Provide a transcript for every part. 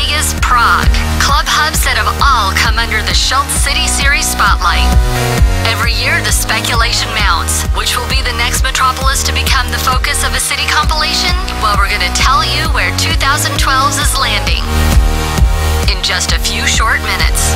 Vegas, Prague, club hubs that have all come under the Schulz City Series spotlight. Every year, the speculation mounts, which will be the next metropolis to become the focus of a city compilation? Well, we're going to tell you where 2012's is landing in just a few short minutes.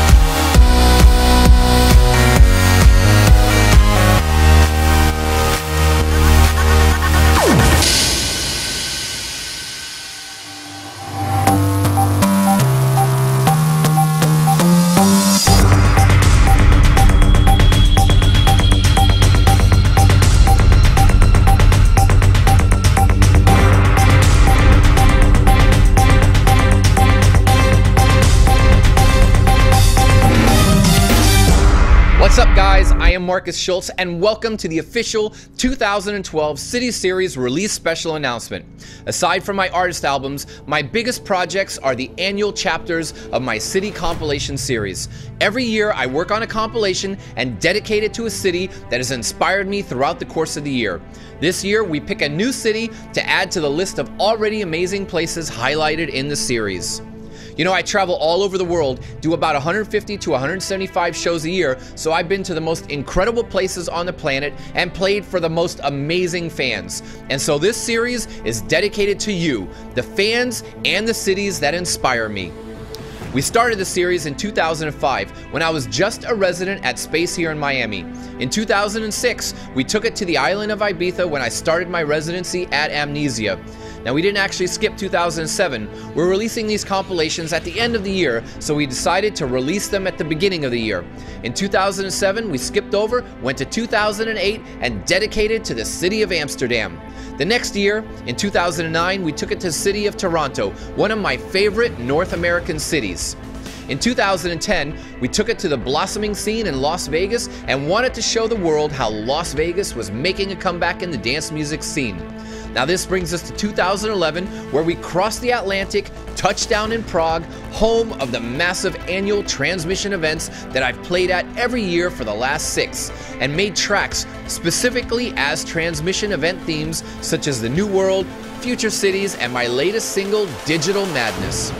What's up, guys? I am Markus Schulz, and welcome to the official 2012 City Series release special announcement. Aside from my artist albums, my biggest projects are the annual chapters of my city compilation series. Every year, I work on a compilation and dedicate it to a city that has inspired me throughout the course of the year. This year, we pick a new city to add to the list of already amazing places highlighted in the series. You know, I travel all over the world, do about 150 to 175 shows a year, so I've been to the most incredible places on the planet and played for the most amazing fans. And so this series is dedicated to you, the fans and the cities that inspire me. We started the series in 2005 when I was just a resident at Space here in Miami. In 2006, we took it to the island of Ibiza when I started my residency at Amnesia. Now, we didn't actually skip 2007. We're releasing these compilations at the end of the year, so we decided to release them at the beginning of the year. In 2007, we skipped over, went to 2008, and dedicated to the city of Amsterdam. The next year, in 2009, we took it to the city of Toronto, one of my favorite North American cities. In 2010, we took it to the blossoming scene in Las Vegas and wanted to show the world how Las Vegas was making a comeback in the dance music scene. Now this brings us to 2011, where we crossed the Atlantic, touched down in Prague, home of the massive annual transmission events that I've played at every year for the last 6, and made tracks specifically as transmission event themes such as the New World, Future Cities, and my latest single, Digital Madness.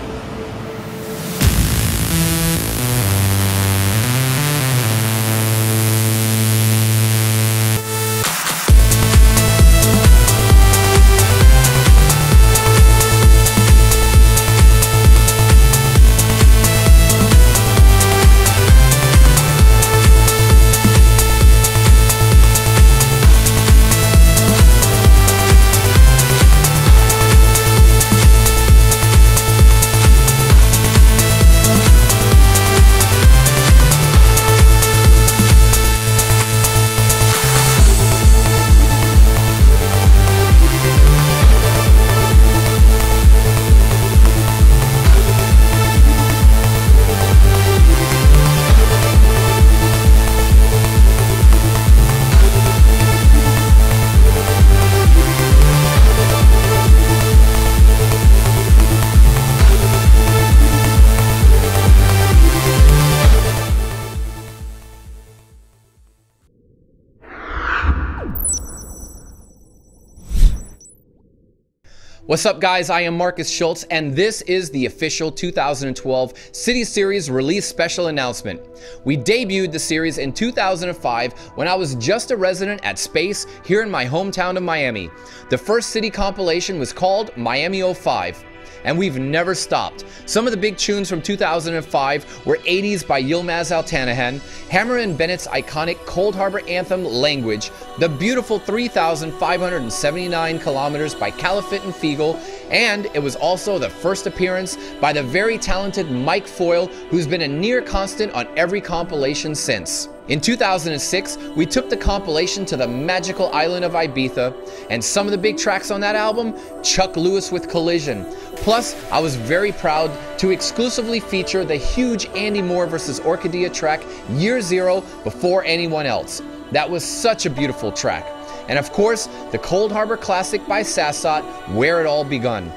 What's up, guys? I am Markus Schulz, and this is the official 2012 City Series release special announcement. We debuted the series in 2005 when I was just a resident at Space here in my hometown of Miami. The first city compilation was called Miami 05. And we've never stopped. Some of the big tunes from 2005 were 80s by Yilmaz Altanahan, Hammer and Bennett's iconic Cold Harbor anthem Language, the beautiful 3,579 kilometers by Califit and Fiegel, and it was also the first appearance by the very talented Mike Foyle, who's been a near constant on every compilation since. In 2006, we took the compilation to the magical island of Ibiza, and some of the big tracks on that album, Chuck Lewis with Collision. Plus, I was very proud to exclusively feature the huge Andy Moore vs. Orchidea track, Year Zero, before anyone else. That was such a beautiful track. And of course, the Cold Harbor classic by Sassot, Where It All Begun.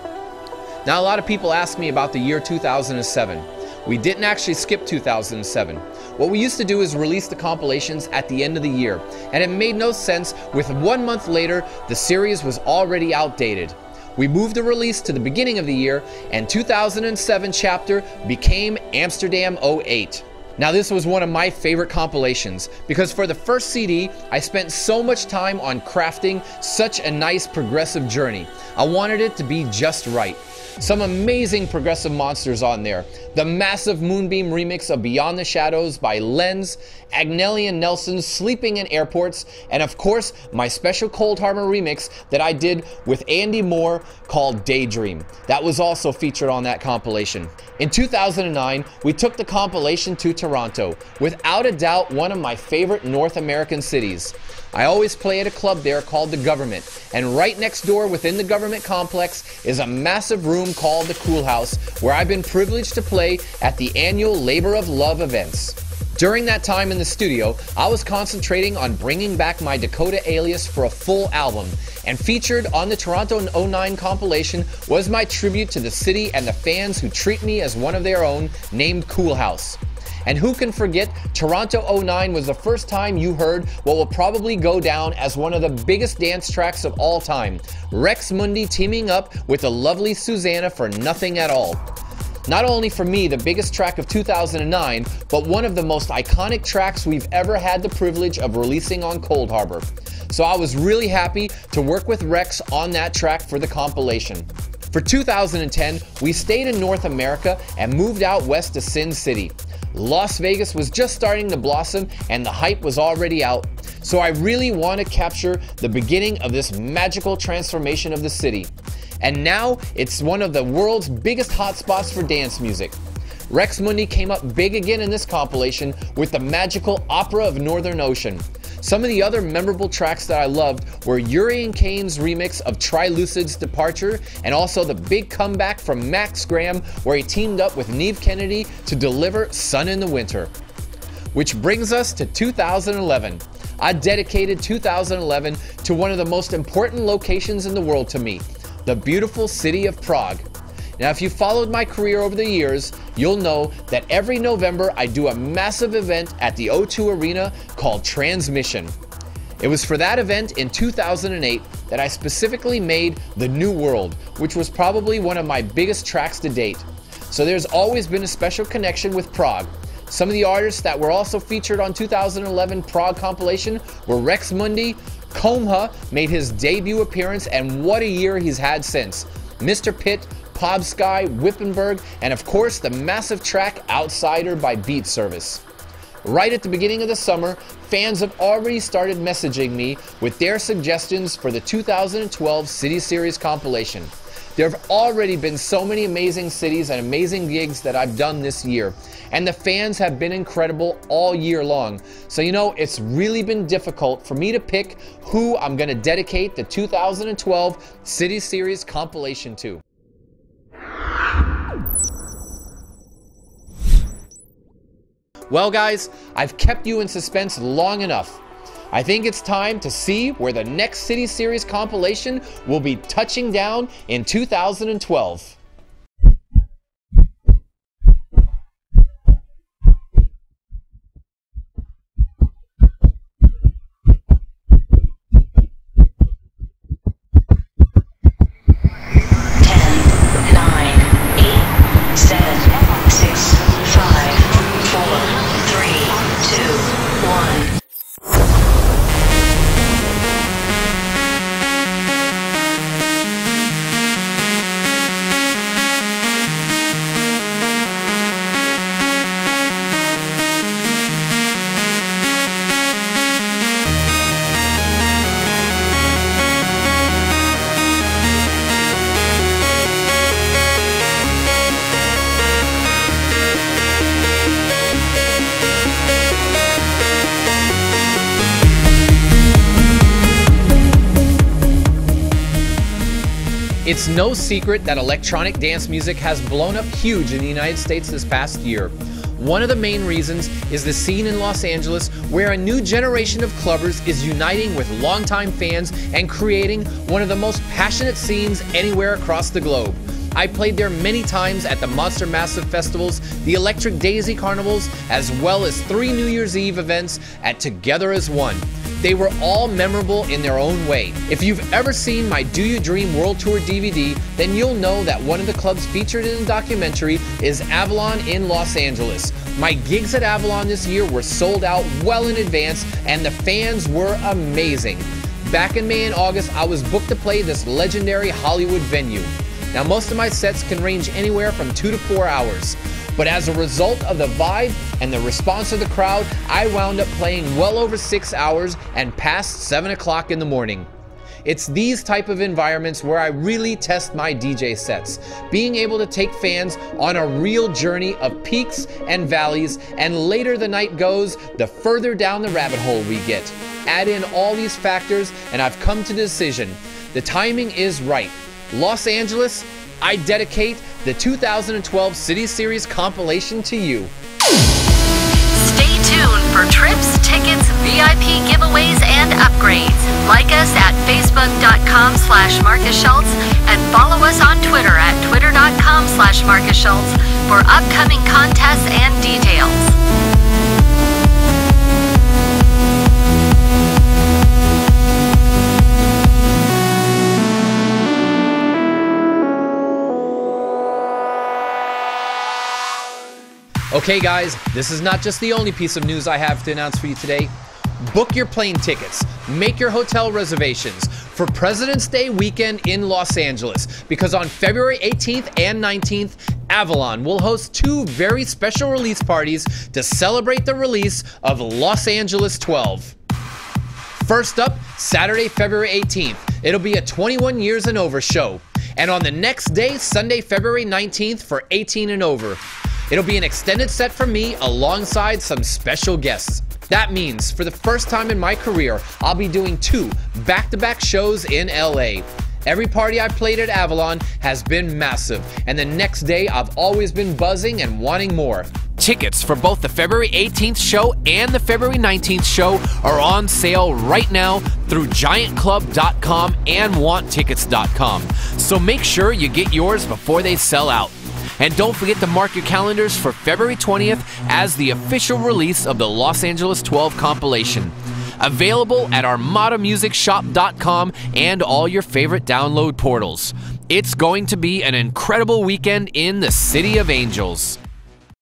Now, a lot of people ask me about the year 2007. We didn't actually skip 2007. What we used to do is release the compilations at the end of the year, and it made no sense with 1 month later, the series was already outdated. We moved the release to the beginning of the year, and 2007 chapter became Amsterdam 08. Now this was one of my favorite compilations because for the first CD, I spent so much time on crafting such a nice progressive journey. I wanted it to be just right. Some amazing progressive monsters on there. The massive Moonbeam remix of Beyond the Shadows by Lenz, Agnelli and Nelson's Sleeping in Airports, and of course my special Cold Harbor remix that I did with Andy Moore called Daydream. That was also featured on that compilation. In 2009, we took the compilation to Toronto, without a doubt one of my favorite North American cities. I always play at a club there called The Government, and right next door within the Government complex is a massive room called the Cool House, where I've been privileged to play at the annual Labor of Love events. During that time in the studio, I was concentrating on bringing back my Dakota alias for a full album, and featured on the Toronto 09 compilation was my tribute to the city and the fans who treat me as one of their own, named Cool House. And who can forget, Toronto 09 was the first time you heard what will probably go down as one of the biggest dance tracks of all time, Rex Mundi teaming up with the lovely Susanna for Nothing at All. Not only for me the biggest track of 2009, but one of the most iconic tracks we've ever had the privilege of releasing on Cold Harbor. So I was really happy to work with Rex on that track for the compilation. For 2010, we stayed in North America and moved out west to Sin City. Las Vegas was just starting to blossom and the hype was already out. So I really want to capture the beginning of this magical transformation of the city. And now it's one of the world's biggest hotspots for dance music. Rex Mundi came up big again in this compilation with the magical Opera of Northern Ocean. Some of the other memorable tracks that I loved were Urian Kane's remix of Trilucid's Departure, and also the big comeback from Max Graham where he teamed up with Neve Kennedy to deliver Sun in the Winter. Which brings us to 2011. I dedicated 2011 to one of the most important locations in the world to me, the beautiful city of Prague. Now, if you followed my career over the years, you'll know that every November I do a massive event at the O2 Arena called Transmission. It was for that event in 2008 that I specifically made The New World, which was probably one of my biggest tracks to date. So there's always been a special connection with Prague. Some of the artists that were also featured on 2011 Prague compilation were Rex Mundi, Comha made his debut appearance, and what a year he's had since, Mr. Pitt, Pobsky, Wippenberg, and of course the massive track Outsider by Beat Service. Right at the beginning of the summer, fans have already started messaging me with their suggestions for the 2012 City Series compilation. There have already been so many amazing cities and amazing gigs that I've done this year, and the fans have been incredible all year long. So you know, it's really been difficult for me to pick who I'm going to dedicate the 2012 City Series compilation to. Well guys, I've kept you in suspense long enough. I think it's time to see where the next City Series compilation will be touching down in 2012. It's no secret that electronic dance music has blown up huge in the United States this past year. One of the main reasons is the scene in Los Angeles, where a new generation of clubbers is uniting with longtime fans and creating one of the most passionate scenes anywhere across the globe. I played there many times at the Monster Massive festivals, the Electric Daisy Carnivals, as well as 3 New Year's Eve events at Together as One. They were all memorable in their own way. If you've ever seen my Do You Dream World Tour DVD, then you'll know that one of the clubs featured in the documentary is Avalon in Los Angeles. My gigs at Avalon this year were sold out well in advance, and the fans were amazing. Back in May and August, I was booked to play this legendary Hollywood venue. Now, most of my sets can range anywhere from 2 to 4 hours. But as a result of the vibe and the response of the crowd, I wound up playing well over 6 hours and past 7 o'clock in the morning. It's these type of environments where I really test my DJ sets, being able to take fans on a real journey of peaks and valleys, and later the night goes, the further down the rabbit hole we get. Add in all these factors and I've come to the decision. The timing is right. Los Angeles, I dedicate the 2012 City Series compilation to you. Stay tuned for trips, tickets, VIP giveaways, and upgrades. Like us at facebook.com/Markus Schulz and follow us on Twitter at twitter.com/Markus Schulz for upcoming contests and details. Okay guys, this is not just the only piece of news I have to announce for you today. Book your plane tickets, make your hotel reservations for President's Day weekend in Los Angeles, because on February 18th and 19th, Avalon will host 2 very special release parties to celebrate the release of Los Angeles 12. First up, Saturday, February 18th, it'll be a 21 years and over show. And on the next day, Sunday, February 19th, for 18 and over. It'll be an extended set from me alongside some special guests. That means for the first time in my career, I'll be doing 2 back-to-back shows in LA. Every party I played at Avalon has been massive, and the next day I've always been buzzing and wanting more. Tickets for both the February 18th show and the February 19th show are on sale right now through giantclub.com and wanttickets.com. So make sure you get yours before they sell out. And don't forget to mark your calendars for February 20th as the official release of the Los Angeles 12 compilation. Available at armadamusicshop.com and all your favorite download portals. It's going to be an incredible weekend in the City of Angels.